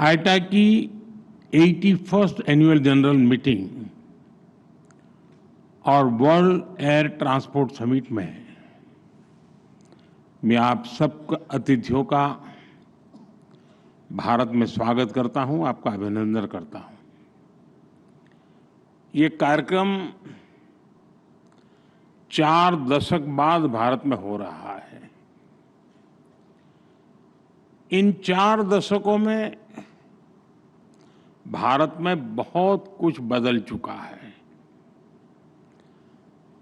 आईटा की 81st annual general meeting और world air transport summit में मैं आप सब अतिथियों का भारत में स्वागत करता हूं, आपका अभिनंदन करता हूं। ये कार्यक्रम 4 दशक बाद भारत में हो रहा है। इन 4 दशकों में भारत में बहुत कुछ बदल चुका है।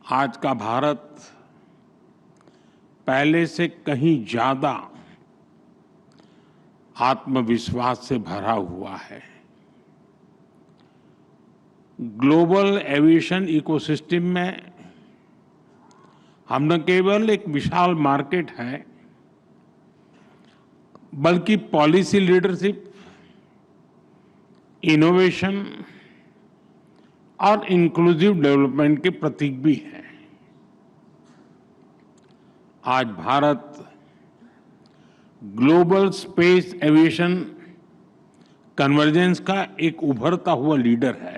आज का भारत पहले से कहीं ज्यादा आत्मविश्वास से भरा हुआ है। ग्लोबल एविएशन इकोसिस्टम में हम न केवल एक विशाल मार्केट है, बल्कि पॉलिसी लीडरशिप, इनोवेशन और इंक्लूसिव डेवलपमेंट के प्रतीक भी है। आज Bharat global space aviation convergence का एक उभरता हुआ लीडर है।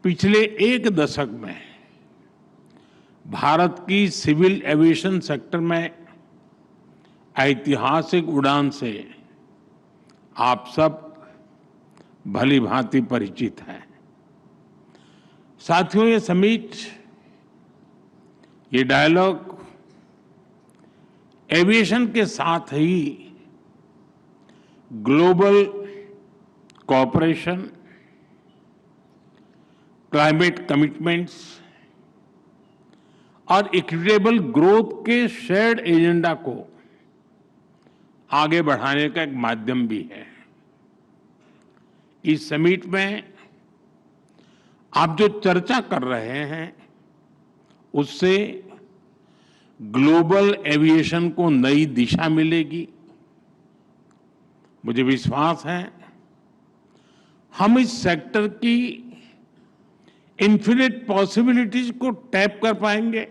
पिछले 1 दशक में भारत की सिविल एविएशन सेक्टर में ऐतिहासिक उड़ान से आप सब भली भांति परिचित हैं। साथियों, ये समिट, ये डायलॉग एविएशन के साथ ही ग्लोबल कोऑपरेशन, क्लाइमेट कमिटमेंट्स और इक्विटेबल ग्रोथ के शेयर्ड एजेंडा को आगे बढ़ाने का एक माध्यम भी है। इस समिट में आप जो चर्चा कर रहे हैं, उससे ग्लोबल एविएशन को नई दिशा मिलेगी। मुझे विश्वास है हम इस सेक्टर की इन्फिनिट पॉसिबिलिटीज को टैप कर पाएंगे,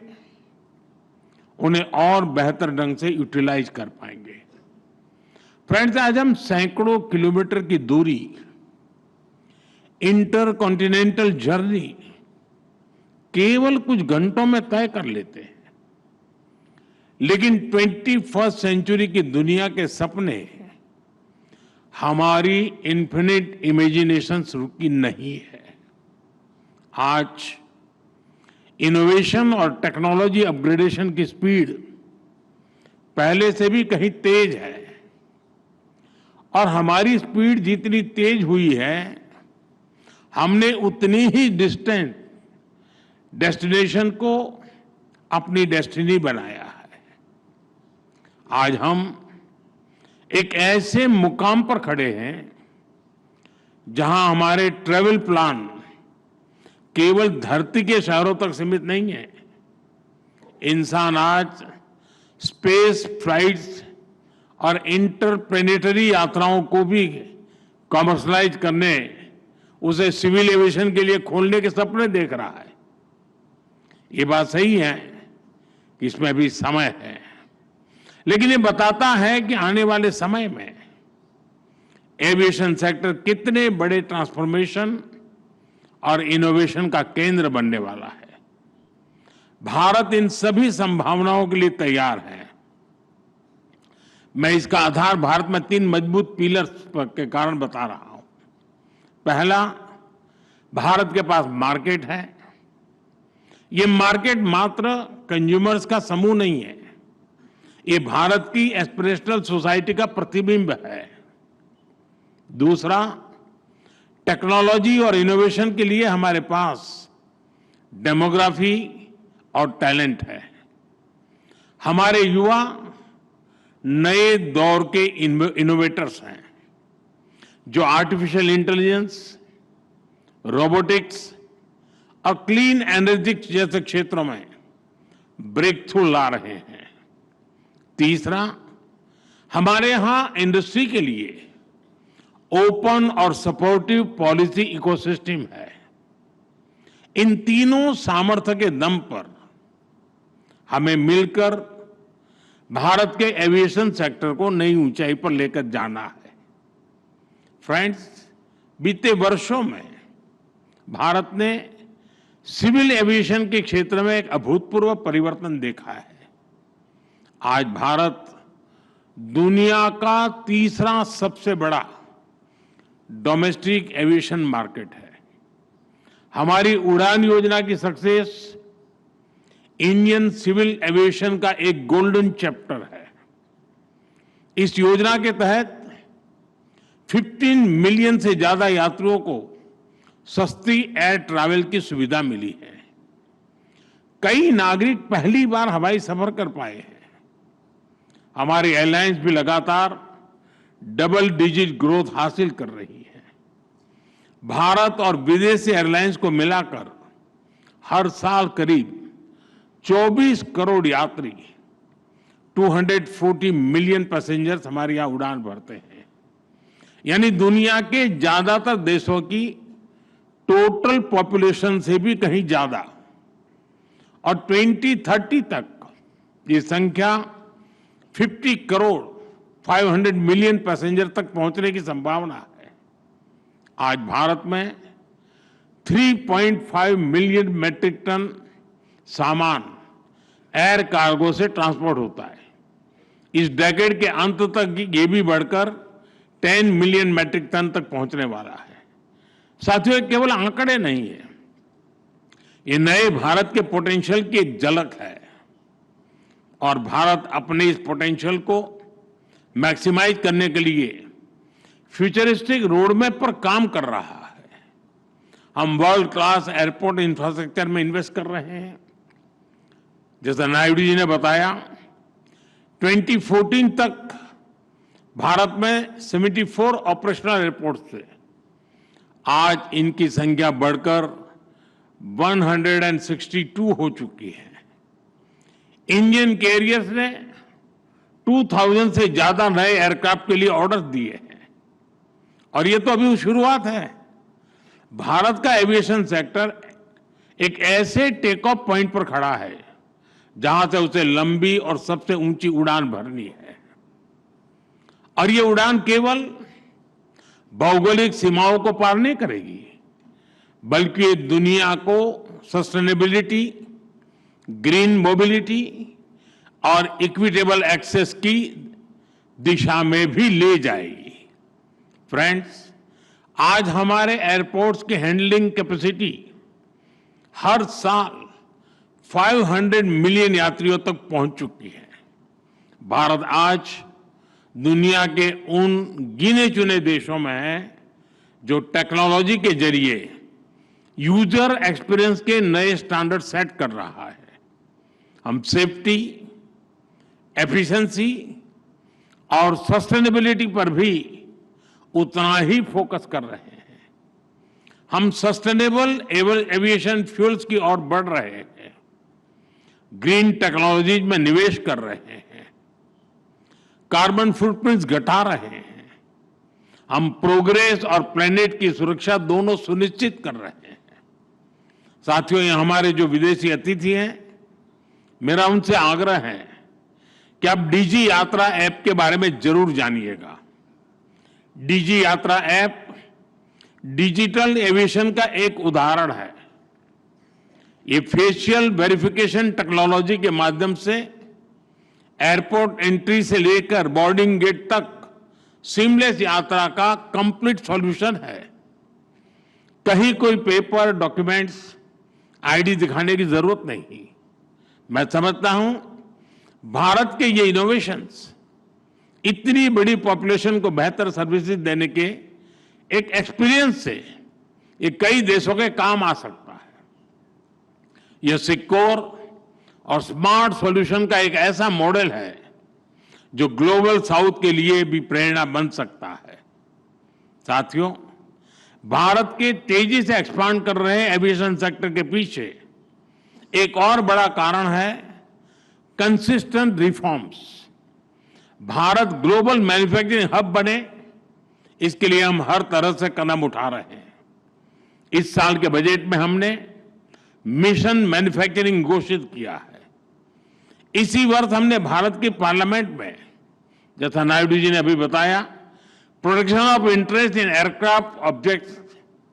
उन्हें और बेहतर ढंग से यूटिलाइज कर पाएंगे। फ्रेंड्स, आज हम सैकड़ों किलोमीटर की दूरी, इंटरकॉन्टिनेंटल जर्नी केवल कुछ घंटों में तय कर लेते हैं, लेकिन 21st सेंचुरी की दुनिया के सपने हमारी इन्फिनिट इमेजिनेशन रुकी नहीं है। आज इनोवेशन और टेक्नोलॉजी अपग्रेडेशन की स्पीड पहले से भी कहीं तेज है, और हमारी स्पीड जितनी तेज हुई है, हमने उतनी ही डिस्टेंट डेस्टिनेशन को अपनी डेस्टिनी बनाया है। आज हम एक ऐसे मुकाम पर खड़े हैं जहां हमारे ट्रैवल प्लान केवल धरती के शहरों तक सीमित नहीं है। इंसान आज स्पेस फ्लाइट्स और इंटरप्लेनेटरी यात्राओं को भी कमर्शलाइज करने, उसे सिविल एविएशन के लिए खोलने के सपने देख रहा है। ये बात सही है कि इसमें अभी समय है, लेकिन ये बताता है कि आने वाले समय में एविएशन सेक्टर कितने बड़े ट्रांसफॉर्मेशन और इनोवेशन का केंद्र बनने वाला है। भारत इन सभी संभावनाओं के लिए तैयार है। मैं इसका आधार भारत में 3 मजबूत पिलर्स के कारण बता रहा हूं। पहला, भारत के पास मार्केट है। ये मार्केट मात्र कंज्यूमर्स का समूह नहीं है, ये भारत की एस्पिरेशनल सोसाइटी का प्रतिबिंब है। दूसरा, टेक्नोलॉजी और इनोवेशन के लिए हमारे पास डेमोग्राफी और टैलेंट है। हमारे युवा नए दौर के इनोवेटर्स हैं, जो आर्टिफिशियल इंटेलिजेंस, रोबोटिक्स और क्लीन एनर्जी जैसे क्षेत्रों में ब्रेक थ्रू ला रहे हैं। तीसरा, हमारे यहां इंडस्ट्री के लिए ओपन और सपोर्टिव पॉलिसी इकोसिस्टम है। इन तीनों सामर्थ्य के दम पर हमें मिलकर भारत के एविएशन सेक्टर को नई ऊंचाई पर लेकर जाना है। फ्रेंड्स, बीते वर्षों में भारत ने सिविल एविएशन के क्षेत्र में एक अभूतपूर्व परिवर्तन देखा है। आज भारत दुनिया का तीसरा सबसे बड़ा डोमेस्टिक एविएशन मार्केट है। हमारी उड़ान योजना की सक्सेस इंडियन सिविल एविएशन का एक गोल्डन चैप्टर है। इस योजना के तहत 15 मिलियन से ज्यादा यात्रियों को सस्ती एयर ट्रैवल की सुविधा मिली है। कई नागरिक पहली बार हवाई सफर कर पाए हैं। हमारी एयरलाइंस भी लगातार डबल डिजिट ग्रोथ हासिल कर रही है। भारत और विदेशी एयरलाइंस को मिलाकर हर साल करीब 24 करोड़ यात्री 240 मिलियन पैसेंजर्स हमारे यहां उड़ान भरते हैं। यानी दुनिया के ज्यादातर देशों की टोटल पॉपुलेशन से भी कहीं ज्यादा। और 2030 तक ये संख्या 50 करोड़ 500 मिलियन पैसेंजर तक पहुंचने की संभावना है। आज भारत में 3.5 मिलियन मेट्रिक टन सामान एयर कार्गो से ट्रांसपोर्ट होता है। इस डेकेड के अंत तक ये भी बढ़कर 10 मिलियन मेट्रिक टन तक पहुंचने वाला है। साथियों, ये केवल आंकड़े नहीं है, ये नए भारत के पोटेंशियल की एक झलक है और भारत अपने इस पोटेंशियल को मैक्सिमाइज करने के लिए फ्यूचरिस्टिक रोडमैप पर काम कर रहा है। हम वर्ल्ड क्लास एयरपोर्ट इंफ्रास्ट्रक्चर में इन्वेस्ट कर रहे हैं। जैसा नायडू जी ने बताया, 2014 तक भारत में 74 ऑपरेशनल एयरपोर्ट थे। आज इनकी संख्या बढ़कर 162 हो चुकी है। इंडियन कैरियर्स ने 2000 से ज्यादा नए एयरक्राफ्ट के लिए ऑर्डर दिए हैं और ये तो अभी शुरुआत है। भारत का एविएशन सेक्टर एक ऐसे टेक ऑफ पॉइंट पर खड़ा है जहां से उसे लंबी और सबसे ऊंची उड़ान भरनी है। और ये उड़ान केवल भौगोलिक सीमाओं को पार नहीं करेगी, बल्कि ये दुनिया को सस्टेनेबिलिटी, ग्रीन मोबिलिटी और इक्विटेबल एक्सेस की दिशा में भी ले जाएगी। फ्रेंड्स, आज हमारे एयरपोर्ट्स की हैंडलिंग कैपेसिटी हर साल 500 मिलियन यात्रियों तक पहुंच चुकी है। भारत आज दुनिया के उन गिने चुने देशों में है जो टेक्नोलॉजी के जरिए यूजर एक्सपीरियंस के नए स्टैंडर्ड सेट कर रहा है। हम सेफ्टी, एफिशिएंसी और सस्टेनेबिलिटी पर भी उतना ही फोकस कर रहे हैं। हम सस्टेनेबल एविएशन फ्यूल्स की ओर बढ़ रहे हैं, ग्रीन टेक्नोलॉजीज में निवेश कर रहे हैं, कार्बन फुटप्रिंट्स घटा रहे हैं। हम प्रोग्रेस और प्लेनेट की सुरक्षा दोनों सुनिश्चित कर रहे हैं। साथियों, ये हमारे जो विदेशी अतिथि हैं, मेरा उनसे आग्रह है कि आप डीजी यात्रा ऐप के बारे में जरूर जानिएगा। डीजी यात्रा ऐप डिजिटल एविएशन का एक उदाहरण है। ये फेशियल वेरिफिकेशन टेक्नोलॉजी के माध्यम से एयरपोर्ट एंट्री से लेकर बोर्डिंग गेट तक सीमलेस यात्रा का कंप्लीट सॉल्यूशन है। कहीं कोई पेपर, डॉक्यूमेंट्स, आईडी दिखाने की जरूरत नहीं। मैं समझता हूं भारत के ये इनोवेशंस इतनी बड़ी पॉपुलेशन को बेहतर सर्विसेज देने के एक एक्सपीरियंस से ये कई देशों के काम आ सकता है। यह सिक्योर और स्मार्ट सॉल्यूशन का एक ऐसा मॉडल है जो ग्लोबल साउथ के लिए भी प्रेरणा बन सकता है। साथियों, भारत के तेजी से एक्सपांड कर रहे एविएशन सेक्टर के पीछे एक और बड़ा कारण है consistent reforms. Bharat global manufacturing hub बने, इसके लिए हम हर तरह से कदम उठा रहे हैं। इस साल के बजट में हमने मिशन मैन्युफैक्चरिंग घोषित किया है। इसी वर्ष हमने भारत की पार्लियामेंट में, जैसा नायडू जी ने अभी बताया, protection of interest in aircraft objects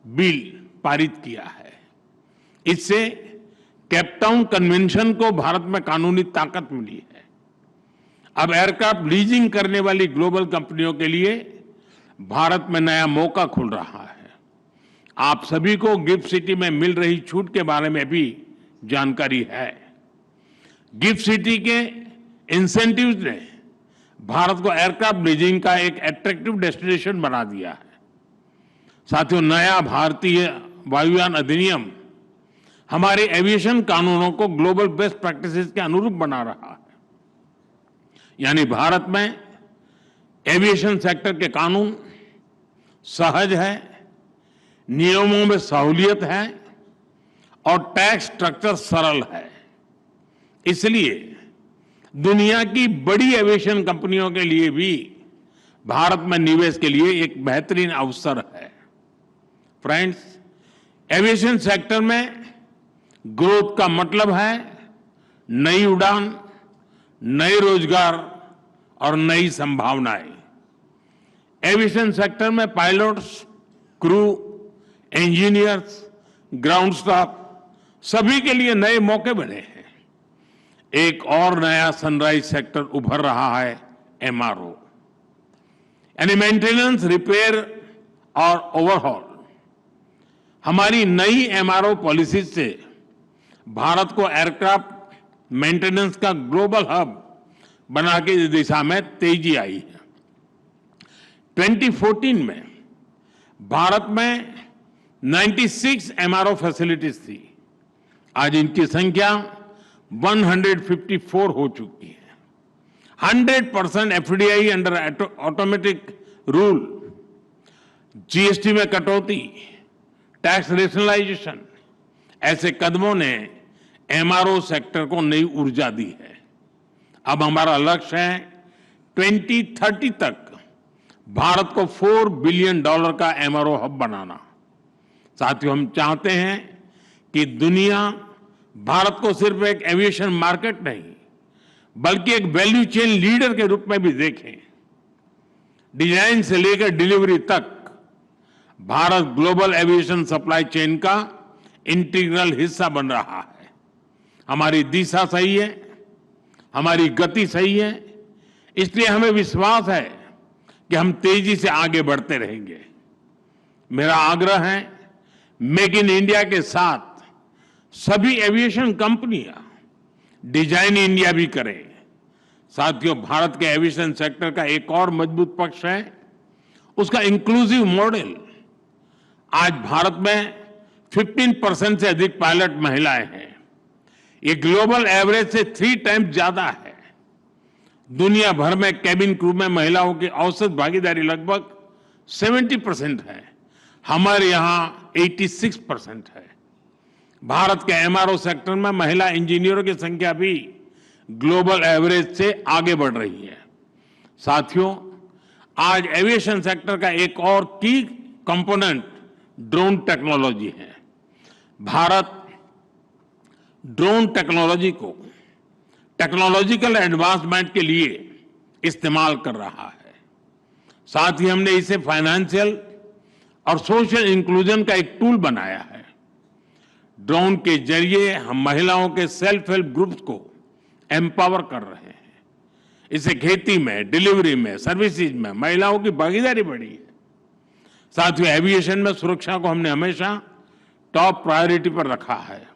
bill पारित किया है। इससे केपटाउन कन्वेंशन को भारत में कानूनी ताकत मिली है। अब एयरक्राफ्ट लीजिंग करने वाली ग्लोबल कंपनियों के लिए भारत में नया मौका खुल रहा है। आप सभी को गिफ्ट सिटी में मिल रही छूट के बारे में भी जानकारी है। गिफ्ट सिटी के इंसेंटिव्स ने भारत को एयरक्राफ्ट लीजिंग का एक अट्रैक्टिव डेस्टिनेशन बना दिया है। साथियों, नया भारतीय वायुयान अधिनियम हमारे एविएशन कानूनों को ग्लोबल बेस्ट प्रैक्टिसेस के अनुरूप बना रहा है। यानी भारत में एविएशन सेक्टर के कानून सहज है, नियमों में सहूलियत है और टैक्स स्ट्रक्चर सरल है। इसलिए दुनिया की बड़ी एविएशन कंपनियों के लिए भी भारत में निवेश के लिए एक बेहतरीन अवसर है। फ्रेंड्स, एविएशन सेक्टर में ग्रोथ का मतलब है नई उड़ान, नए रोजगार और नई संभावनाएं। एविएशन सेक्टर में pilots, crew, engineers, ground staff सभी के लिए नए मौके बने हैं। एक और नया सनराइज सेक्टर उभर रहा है, एमआरओ यानी मेंटेनेंस, रिपेयर और ओवरहॉल। हमारी नई एमआरओ पॉलिसी से भारत को एयरक्राफ्ट मेंटेनेंस का ग्लोबल हब बना के इस दिशा में तेजी आई है। 2014 में भारत में 96 एमआरओ फैसिलिटीज थी। आज इनकी संख्या 154 हो चुकी है। 100% FDI under automatic rule, GST में कटौती, टैक्स रेशनलाइजेशन, ऐसे कदमों ने एमआरओ सेक्टर को नई ऊर्जा दी है। अब हमारा लक्ष्य है 2030 तक भारत को $4 बिलियन का एमआरओ हब बनाना। साथियों, हम चाहते हैं कि दुनिया भारत को सिर्फ एक एविएशन मार्केट नहीं बल्कि एक वैल्यू चेन लीडर के रूप में भी देखें। डिजाइन से लेकर डिलीवरी तक Bharat global aviation supply chain का इंटीग्रल हिस्सा बन रहा है। हमारी दिशा सही है, हमारी गति सही है, इसलिए हमें विश्वास है कि हम तेजी से आगे बढ़ते रहेंगे। मेरा आग्रह है, मेक इन इंडिया के साथ सभी एविएशन कंपनियां डिजाइन इंडिया भी करें। साथियों, भारत के एविएशन सेक्टर का एक और मजबूत पक्ष है उसका इंक्लूसिव मॉडल। आज भारत में 15% से अधिक पायलट महिलाएं हैं। ये ग्लोबल एवरेज से 3 टाइम्स ज्यादा है। दुनिया भर में कैबिन क्रू में महिलाओं की औसत भागीदारी लगभग 70% है। हमारे यहां 86% है। भारत के एमआरओ सेक्टर में महिला इंजीनियरों की संख्या भी ग्लोबल एवरेज से आगे बढ़ रही है। साथियों, आज एविएशन सेक्टर का एक और की कंपोनेंट ड्रोन टेक्नोलॉजी है। भारत ड्रोन टेक्नोलॉजी को टेक्नोलॉजिकल एडवांसमेंट के लिए इस्तेमाल कर रहा है। साथ ही हमने इसे फाइनेंशियल और सोशल इंक्लूजन का एक टूल बनाया है। ड्रोन के जरिए हम महिलाओं के सेल्फ हेल्प ग्रुप्स को एम्पावर कर रहे हैं। इससे खेती में, डिलीवरी में, सर्विसेज में महिलाओं की भागीदारी बढ़ी है। साथियों, एविएशन में सुरक्षा को हमने हमेशा टॉप प्रायोरिटी पर रखा है।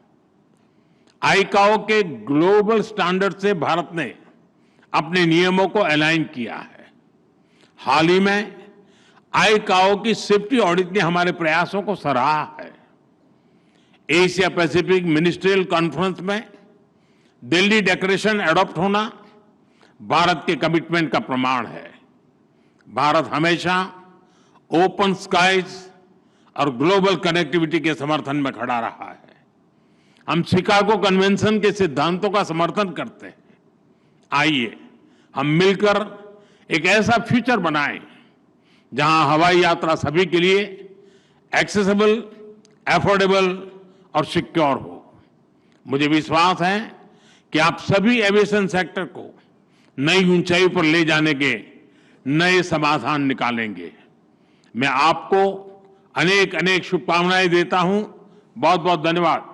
आईकाओ के ग्लोबल स्टैंडर्ड से भारत ने अपने नियमों को अलाइन किया है। हाल ही में आईकाओ की सेफ्टी ऑडिट ने हमारे प्रयासों को सराहा है। एशिया पैसिफिक मिनिस्ट्रियल कॉन्फ्रेंस में दिल्ली डिक्लेरेशन अडॉप्ट होना भारत के कमिटमेंट का प्रमाण है। भारत हमेशा ओपन स्काईज और ग्लोबल कनेक्टिविटी के समर्थन में खड़ा रहा है। हम शिकागो कन्वेंशन के सिद्धांतों का समर्थन करते हैं। आइए हम मिलकर एक ऐसा फ्यूचर बनाएं जहां हवाई यात्रा सभी के लिए एक्सेसिबल, अफोर्डेबल और सिक्योर हो। मुझे विश्वास है कि आप सभी एविएशन सेक्टर को नई ऊंचाई पर ले जाने के नए समाधान निकालेंगे। मैं आपको अनेक अनेक शुभकामनाएं देता हूं। बहुत बहुत धन्यवाद।